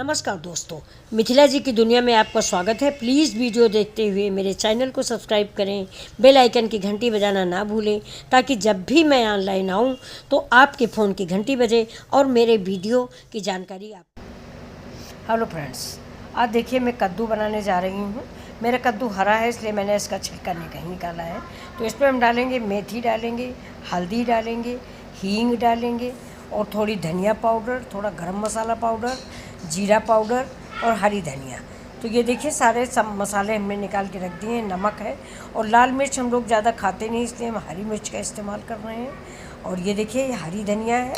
नमस्कार दोस्तों, मिथिला जी की दुनिया में आपका स्वागत है। प्लीज़ वीडियो देखते हुए मेरे चैनल को सब्सक्राइब करें, बेल आइकन की घंटी बजाना ना भूलें ताकि जब भी मैं ऑनलाइन आऊँ तो आपके फ़ोन की घंटी बजे और मेरे वीडियो की जानकारी आप। हेलो फ्रेंड्स, आज देखिए मैं कद्दू बनाने जा रही हूँ। मेरा कद्दू हरा है इसलिए मैंने इसका छिलका नहीं निकाला है। तो इसमें हम डालेंगे मेथी, डालेंगे हल्दी, डालेंगे हींग, डालेंगे और थोड़ी धनिया पाउडर, थोड़ा गरम मसाला पाउडर, जीरा पाउडर और हरी धनिया। तो ये देखिए सारे सब मसाले हमने निकाल के रख दिए हैं। नमक है और लाल मिर्च हम लोग ज़्यादा खाते नहीं इसलिए हम हरी मिर्च का इस्तेमाल कर रहे हैं। और ये देखिए ये हरी धनिया है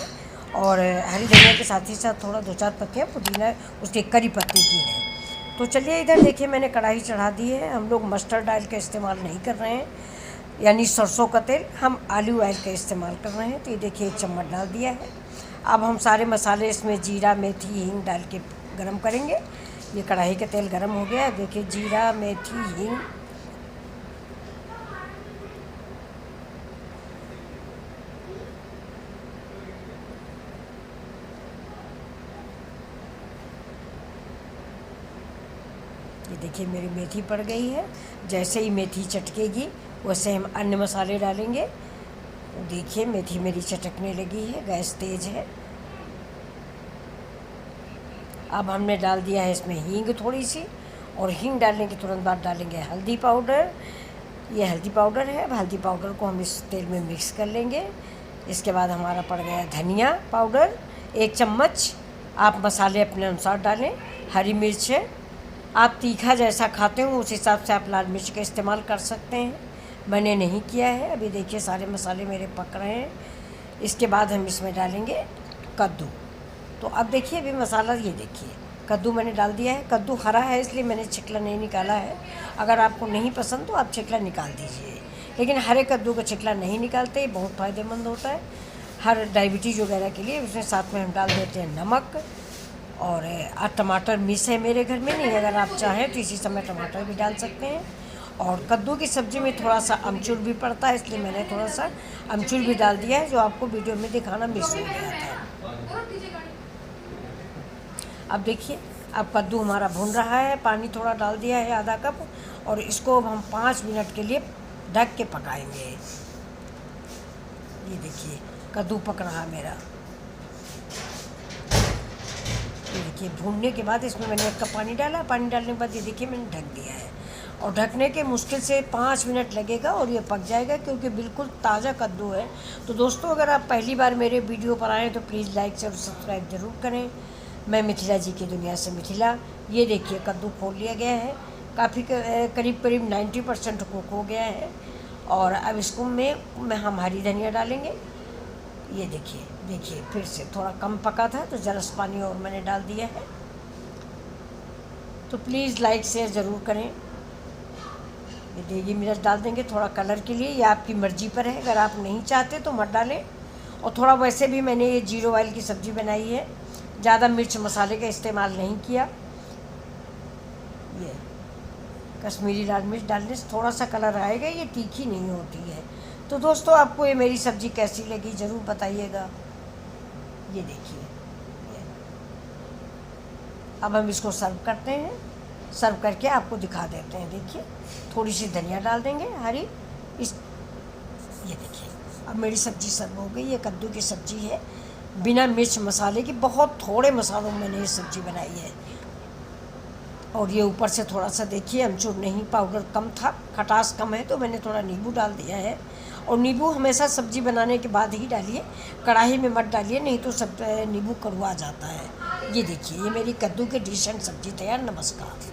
और हरी धनिया के साथ ही साथ थोड़ा 2-4 पत्तियाँ पुदीना उसके करी पत्ती की हैं। तो चलिए इधर देखिए मैंने कढ़ाई चढ़ा दी है। हम लोग मस्टर्ड ऑयल का इस्तेमाल नहीं कर रहे हैं, यानी सरसों का तेल, हम ऑलिव ऑयल का इस्तेमाल कर रहे हैं। तो ये देखिए 1 चम्मच डाल दिया है। अब हम सारे मसाले इसमें जीरा, मेथी, हींग डाल के गरम करेंगे। ये कढ़ाई का तेल गरम हो गया है। देखिए जीरा, मेथी, हींग, ये देखिए मेरी मेथी पड़ गई है। जैसे ही मेथी चटकेगी वैसे हम अन्य मसाले डालेंगे। देखिए मेथी मेरी चटकने लगी है, गैस तेज़ है। अब हमने डाल दिया है इसमें हींग थोड़ी सी, और हींग डालने के तुरंत बाद डालेंगे हल्दी पाउडर। ये हल्दी पाउडर है। अब हल्दी पाउडर को हम इस तेल में मिक्स कर लेंगे। इसके बाद हमारा पड़ गया धनिया पाउडर 1 चम्मच। आप मसाले अपने अनुसार डालें। हरी मिर्च है, आप तीखा जैसा खाते हो उस हिसाब से आप लाल मिर्च का इस्तेमाल कर सकते हैं, मैंने नहीं किया है। अभी देखिए सारे मसाले मेरे पक रहे हैं। इसके बाद हम इसमें डालेंगे कद्दू। तो अब देखिए अभी मसाला, ये देखिए कद्दू मैंने डाल दिया है। कद्दू हरा है इसलिए मैंने छिकला नहीं निकाला है। अगर आपको नहीं पसंद तो आप छिकला निकाल दीजिए, लेकिन हरे कद्दू का छिकला नहीं निकालते, ये बहुत फ़ायदेमंद होता है हर डायबिटीज़ वगैरह के लिए। उसमें साथ में हम डाल देते हैं नमक और टमाटर मिस है मेरे घर में, नहीं अगर आप चाहें तो इसी समय टमाटर भी डाल सकते हैं। और कद्दू की सब्ज़ी में थोड़ा सा अमचूर भी पड़ता है इसलिए मैंने थोड़ा सा अमचूर भी डाल दिया है, जो आपको वीडियो में दिखाना मिस हो गया था। अब देखिए अब कद्दू हमारा भुन रहा है। पानी थोड़ा डाल दिया है आधा कप, और इसको अब हम 5 मिनट के लिए ढक के पकाएंगे। ये देखिए कद्दू पक रहा मेरा। ये देखिए भूनने के बाद इसमें मैंने 1 कप पानी डाला। पानी डालने के बाद ये देखिए मैंने ढक दिया है, और ढकने के मुश्किल से 5 मिनट लगेगा और ये पक जाएगा क्योंकि बिल्कुल ताज़ा कद्दू है। तो दोस्तों अगर आप पहली बार मेरे वीडियो पर आएँ तो प्लीज़ लाइक से और सब्सक्राइब ज़रूर करें। मैं मिथिला जी की दुनिया से मिथिला। ये देखिए कद्दू खोल लिया गया है, काफ़ी करीब 90% कुक हो गया है। और अब इसको में हम हरी धनिया डालेंगे। ये देखिए फिर से थोड़ा कम पका था तो जरा सा पानी और मैंने डाल दिया है। तो प्लीज़ लाइक शेयर ज़रूर करें। ये देगी मिर्च डाल देंगे थोड़ा कलर के लिए, ये आपकी मर्ज़ी पर है, अगर आप नहीं चाहते तो मत डालें। और थोड़ा वैसे भी मैंने ये जीरो ऑयल की सब्ज़ी बनाई है, ज़्यादा मिर्च मसाले का इस्तेमाल नहीं किया। ये कश्मीरी लाल मिर्च डालने से थोड़ा सा कलर आएगा, ये तीखी नहीं होती है। तो दोस्तों आपको ये मेरी सब्ज़ी कैसी लगी ज़रूर बताइएगा। ये देखिए अब हम इसको सर्व करते हैं। सर्व करके आपको दिखा देते हैं। देखिए थोड़ी सी धनिया डाल देंगे हरी। ये देखिए अब मेरी सब्ज़ी सर्व हो गई। ये कद्दू की सब्ज़ी है बिना मिर्च मसाले की, बहुत थोड़े मसालों में मैंने ये सब्ज़ी बनाई है। और ये ऊपर से थोड़ा सा देखिए अमचूर नहीं, पाउडर कम था, खटास कम है तो मैंने थोड़ा नींबू डाल दिया है। और नींबू हमेशा सब्ज़ी बनाने के बाद ही डालिए, कढ़ाई में मत डालिए, नहीं तो सब नींबू कड़वा जाता है। ये देखिए ये मेरी कद्दू की डिश एंड सब्ज़ी तैयार। नमस्कार।